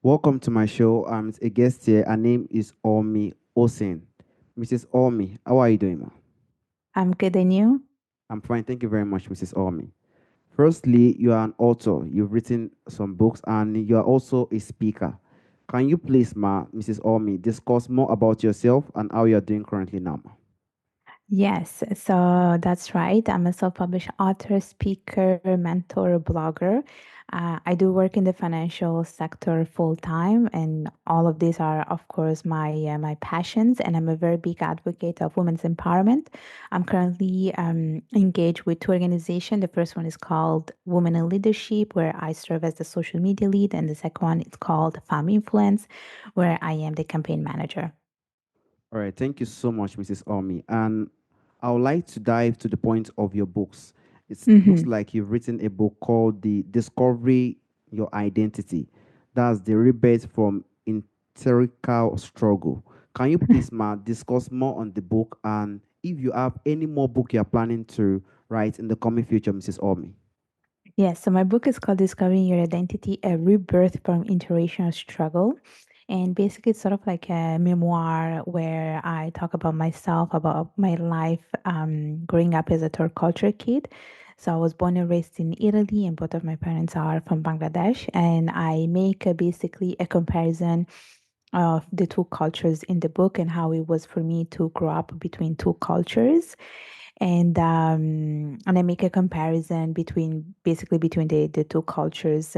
Welcome to my show. I'm a guest here. Her name is Urmi Hossain. Mrs. Urmi, how are you doing, ma? I'm good, and you? I'm fine. Thank you very much, Mrs. Urmi. Firstly, you are an author. You've written some books and you are also a speaker. Can you please, Mrs. Urmi, discuss more about yourself and how you are doing currently now, ma? Yes, so that's right. I'm a self-published author, speaker, mentor, blogger. I do work in the financial sector full time, and all of these are, of course, my passions. And I'm a very big advocate of women's empowerment. I'm currently engaged with two organizations. The first one is called Women in Leadership, where I serve as the social media lead, and the second one is called Femme Influence, where I am the campaign manager. All right. Thank you so much, Mrs. Urmi. And I would like to dive to the point of your books. It looks Mm-hmm. like you've written a book called The Discovery Your Identity. That's the rebirth from interical struggle. Can you please, discuss more on the book and if you have any more book you're planning to write in the coming future, Mrs. Ormi? Yes, so my book is called Discovering Your Identity, a rebirth from interracial struggle. And basically, it's sort of like a memoir where I talk about myself, about my life growing up as a third culture kid. So I was born and raised in Italy, and both of my parents are from Bangladesh. And I make basically a comparison of the two cultures in the book and how it was for me to grow up between two cultures and I make a comparison between basically between the two cultures.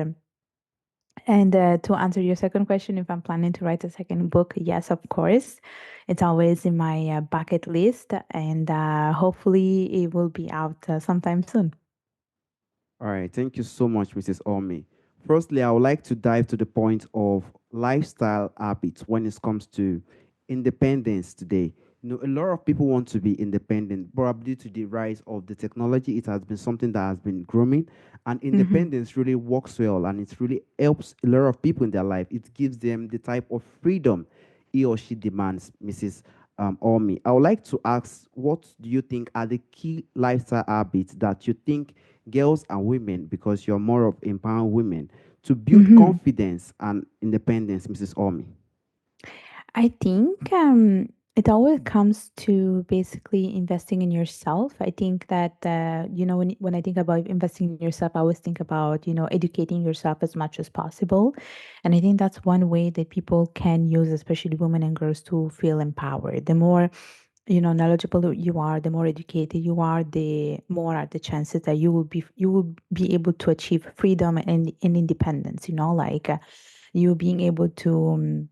And to answer your second question, if I'm planning to write a second book, yes, of course, it's always in my bucket list, and hopefully it will be out sometime soon. All right, thank you so much, Mrs. Orme. Firstly, I would like to dive to the point of lifestyle habits when it comes to independence today. A lot of people want to be independent, probably due to the rise of the technology. It has been something that has been growing, and Mm-hmm. independence really works well, and it really helps a lot of people in their life. It gives them the type of freedom he or she demands, Mrs. Orme. I would like to ask, what do you think are the key lifestyle habits that you think girls and women, because you're more of empowering women, to build Mm-hmm. confidence and independence, Mrs. Omi? I think it always comes to basically investing in yourself. I think that when I think about investing in yourself, I always think about educating yourself as much as possible, and I think that's one way that people can use, especially women and girls, to feel empowered. The more knowledgeable you are, the more educated you are, the more are the chances that you will be able to achieve freedom and independence. Like you being able to.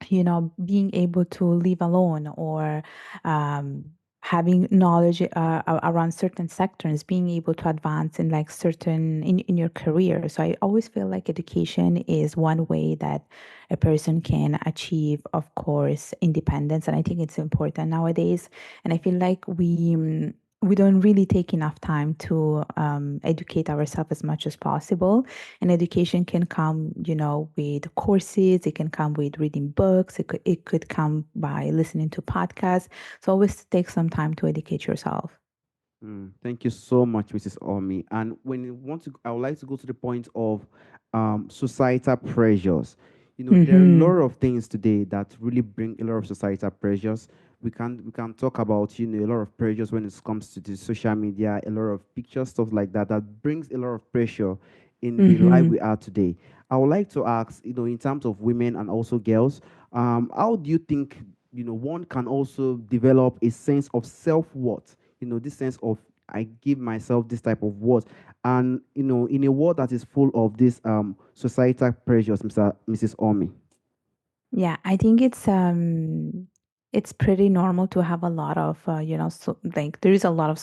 Being able to live alone or um, having knowledge around certain sectors, being able to advance in like certain in your career. So I always feel like education is one way that a person can achieve, of course, independence. And I think it's important nowadays. And I feel like we don't really take enough time to educate ourselves as much as possible. And education can come, with courses, it can come with reading books, it could come by listening to podcasts. So always take some time to educate yourself. Thank you so much, Mrs. Omi. And when you want to, I would like to go to the point of societal pressures. There are a Mm-hmm. lot of things today that really bring a lot of societal pressures. We can talk about a lot of pressures when it comes to the social media, a lot of pictures, stuff like that, that brings a lot of pressure in the life Mm-hmm. we are today. I would like to ask, in terms of women and also girls, how do you think one can also develop a sense of self-worth, this sense of I give myself this type of worth. And in a world that is full of these societal pressures, Mrs. Omi. Yeah, I think it's pretty normal to have a lot of so like there is a lot of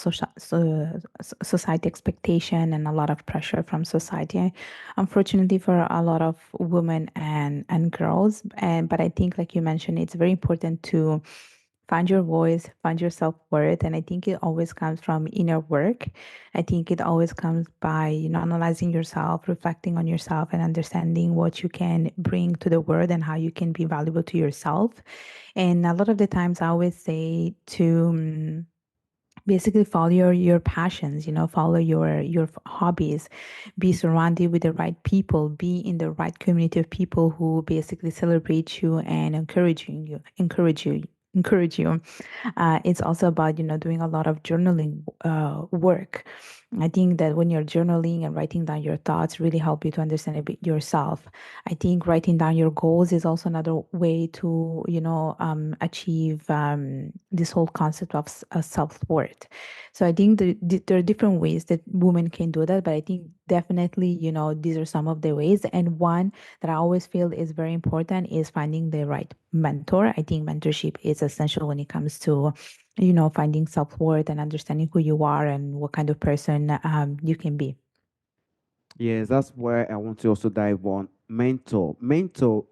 society expectation and a lot of pressure from society, unfortunately for a lot of women and girls. And but I think, like you mentioned, it's very important to find your voice, find your self-worth. And I think it always comes from inner work. I think it always comes by, analyzing yourself, reflecting on yourself, and understanding what you can bring to the world and how you can be valuable to yourself. And a lot of the times I always say basically follow your passions, follow your hobbies, be surrounded with the right people, be in the right community of people who basically celebrate you and encourage you. It's also about doing a lot of journaling work. I think that when you're journaling and writing down your thoughts really help you to understand a bit yourself. I think writing down your goals is also another way to achieve this whole concept of self-worth. So I think there are different ways that women can do that, but I think definitely these are some of the ways. And one that I always feel is very important is finding the right mentor. I think mentorship is essential when it comes to finding self-worth and understanding who you are and what kind of person you can be. Yes, that's where I want to also dive on mentor. Mentor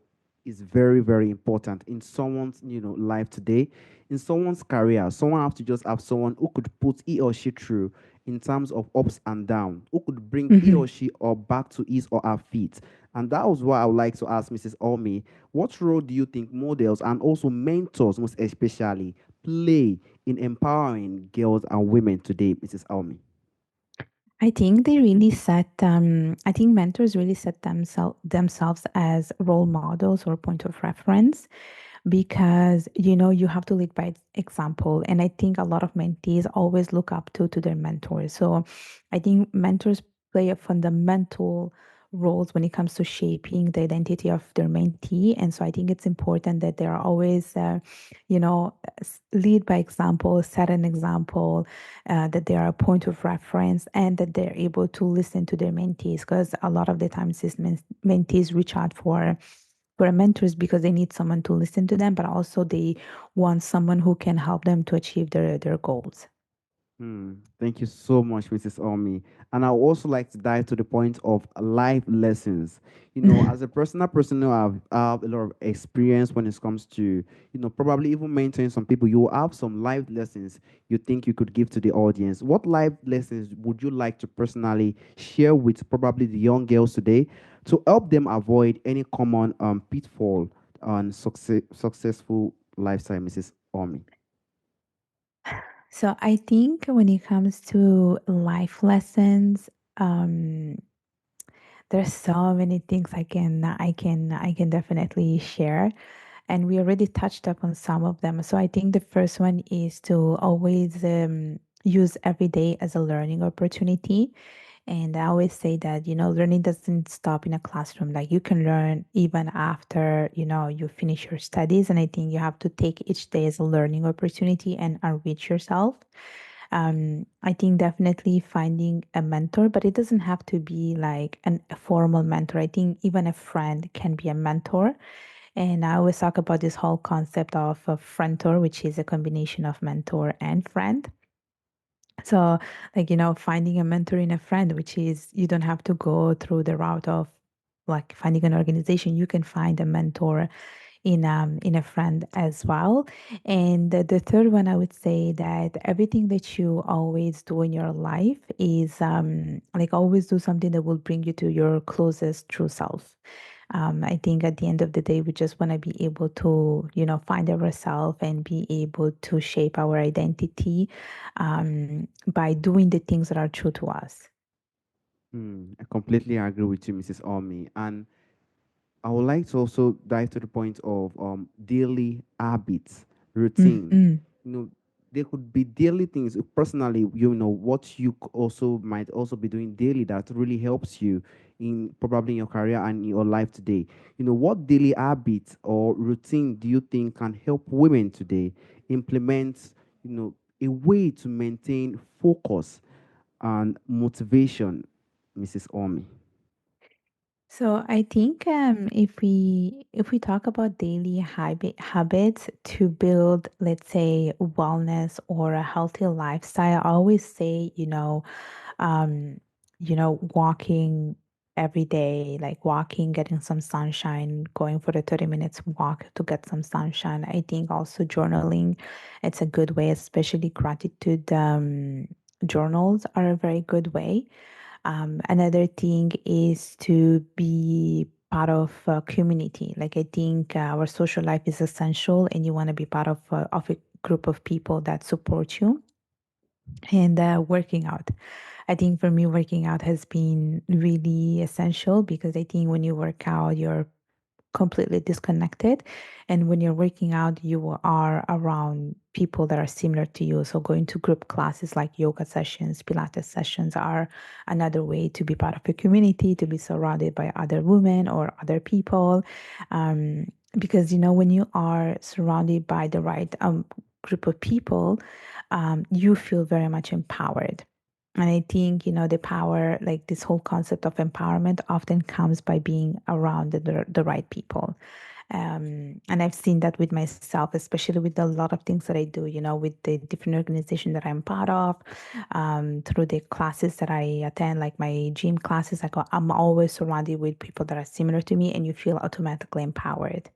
is very, very important in someone's, life today, in someone's career. Someone have to just have someone who could put he or she through in terms of ups and downs, who could bring he Mhm. or she or back to his or her feet. And that was what I would like to ask Mrs. Olmi. What role do you think models and also mentors, most especially, play in empowering girls and women today, Mrs. Olmi? I think mentors really set themselves as role models or point of reference, because you have to lead by example, and I think a lot of mentees always look up to their mentors. So I think mentors play a fundamental roles when it comes to shaping the identity of their mentee, and so I think it's important that they are always lead by example, set an example, that they are a point of reference, and that they're able to listen to their mentees, because a lot of the times these mentees reach out for mentors because they need someone to listen to them, but also they want someone who can help them to achieve their goals. Thank you so much, Mrs. Omi. And I would also like to dive to the point of life lessons. As a personal person who have a lot of experience when it comes to, probably even mentoring some people, you will have some life lessons you think you could give to the audience. What life lessons would you like to personally share with probably the young girls today to help them avoid any common pitfall on successful lifestyle, Mrs. Omi? So I think when it comes to life lessons, um, there's so many things I can definitely share, and we already touched up on some of them. So I think the first one is to always use every day as a learning opportunity. And I always say that, learning doesn't stop in a classroom. Like you can learn even after, you finish your studies. And I think you have to take each day as a learning opportunity and enrich yourself. I think definitely finding a mentor, but it doesn't have to be like a formal mentor. I think even a friend can be a mentor. And I always talk about this whole concept of a friendtor, which is a combination of mentor and friend. So, like, finding a mentor in a friend, which is you don't have to go through the route of like finding an organization. You can find a mentor in a friend as well. And the third one, I would say that everything that you always do in your life is like always do something that will bring you to your closest true self. I think at the end of the day, we just want to be able to, find ourselves and be able to shape our identity by doing the things that are true to us. I completely agree with you, Mrs. Omi. And I would like to also dive to the point of daily habits, routine. Mm-hmm. You know, there could be daily things. Personally, what you also might also be doing daily that really helps you in probably in your career and in your life today. What daily habits or routine do you think can help women today implement, a way to maintain focus and motivation, Mrs. Omi? So I think if we talk about daily habits to build, let's say, wellness or a healthy lifestyle, I always say, walking every day, like walking, getting some sunshine, going for the 30 minutes walk to get some sunshine. I think also journaling, it's a good way, especially gratitude journals are a very good way. Another thing is to be part of a community. Like I think our social life is essential, and you want to be part of a group of people that support you. and working out. I think for me, working out has been really essential because I think when you work out, you're completely disconnected. And when you're working out, you are around people that are similar to you. So going to group classes like yoga sessions, Pilates sessions are another way to be part of a community, to be surrounded by other women or other people. Because, when you are surrounded by the right group of people, you feel very much empowered. And I think, the power, like this whole concept of empowerment, often comes by being around the right people. And I've seen that with myself, especially with a lot of things that I do, with the different organization that I'm part of, through the classes that I attend, like my gym classes. I'm always surrounded with people that are similar to me, and you feel automatically empowered.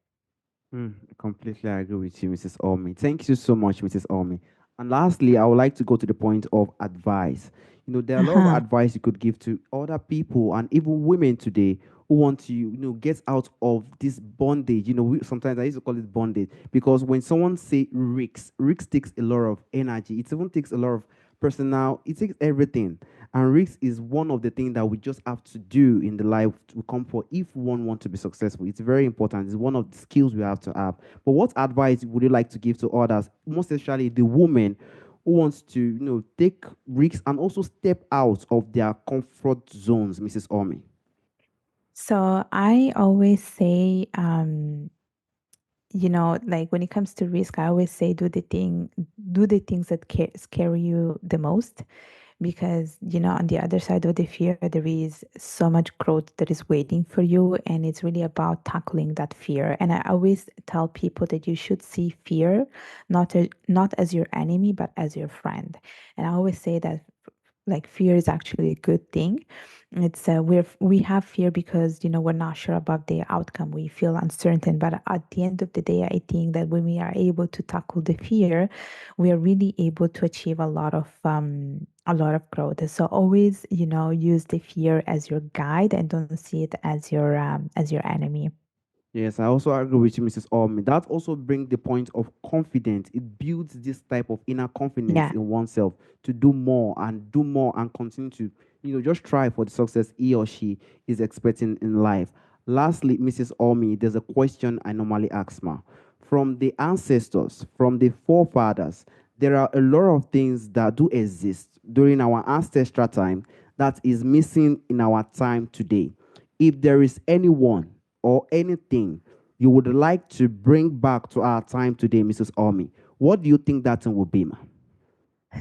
Completely agree with you, Mrs. Olmi. Thank you so much, Mrs. Olmi. And lastly, I would like to go to the point of advice. There are a lot of Uh-huh. advice you could give to other people and even women today who want to, get out of this bondage. Sometimes I used to call it bondage because when someone say risks takes a lot of energy. It even takes a lot of personal. It takes everything. And risk is one of the things that we just have to do in the life to come for if one want to be successful. It's very important. It's one of the skills we have to have. But what advice would you like to give to others, most especially the woman who wants to, take risks and also step out of their comfort zones, Mrs. Omi? So I always say, like when it comes to risk, I always say do the things that scare you the most, because on the other side of the fear there is so much growth that is waiting for you, and it's really about tackling that fear. And I always tell people that you should see fear not as your enemy but as your friend. And I always say that like fear is actually a good thing. It's we have fear because we're not sure about the outcome, we feel uncertain, but at the end of the day I think that when we are able to tackle the fear, we are really able to achieve a lot of growth. So always use the fear as your guide and don't see it as your enemy. Yes, I also agree with you, Mrs. Orme. That also brings the point of confidence. It builds this type of inner confidence Yeah. in oneself to do more and continue to, just try for the success he or she is expecting in life. Lastly, Mrs. Orme, there's a question I normally ask ma. From the ancestors, from the forefathers, there are a lot of things that do exist during our ancestral time that is missing in our time today. If there is anyone or anything you would like to bring back to our time today, Mrs. Omi, what do you think that thing will be, ma?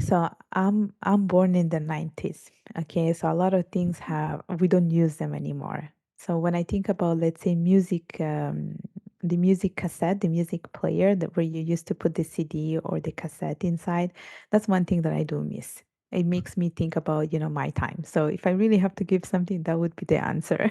So I'm born in the 90s. Okay, so a lot of things have we don't use them anymore. So when I think about, let's say, music, the music cassette, the music player that where you used to put the CD or the cassette inside, that's one thing that I do miss. It makes me think about, my time. So if I really have to give something, that would be the answer.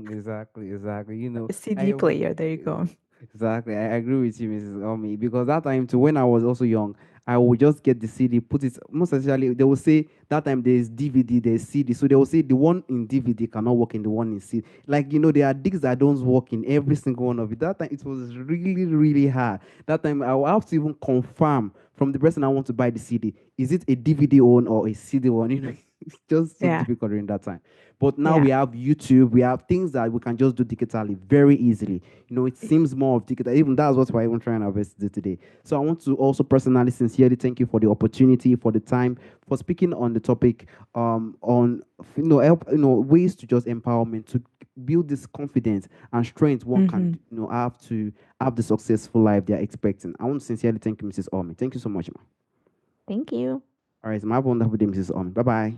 Exactly, exactly. A I CD player, there you go. exactly. I agree with you, Mrs. Omi, because that time too, when I was also young, I would just get the CD, put it. Most especially, they will say that time there is DVD, there is CD, so they will say the one in DVD cannot work in the one in CD. Like there are discs that don't work in every single one of it. That time it was really, really hard. That time I will have to even confirm from the person I want to buy the CD, is it a DVD one or a CD one? It's just so Yeah, difficult during that time. But now yeah. we have YouTube, we have things that we can just do digitally very easily. It seems more of digital. Even that's what we're even trying our best to do today. So I want to also personally, sincerely thank you for the opportunity, for the time, for speaking on the topic, on help, ways to just empowerment to build this confidence and strength one can Hmm. have to have the successful life they're expecting. I want to sincerely thank you, Mrs. Omi. Thank you so much, ma. Thank you. All right, so have a wonderful day, Mrs. Omi. Bye bye.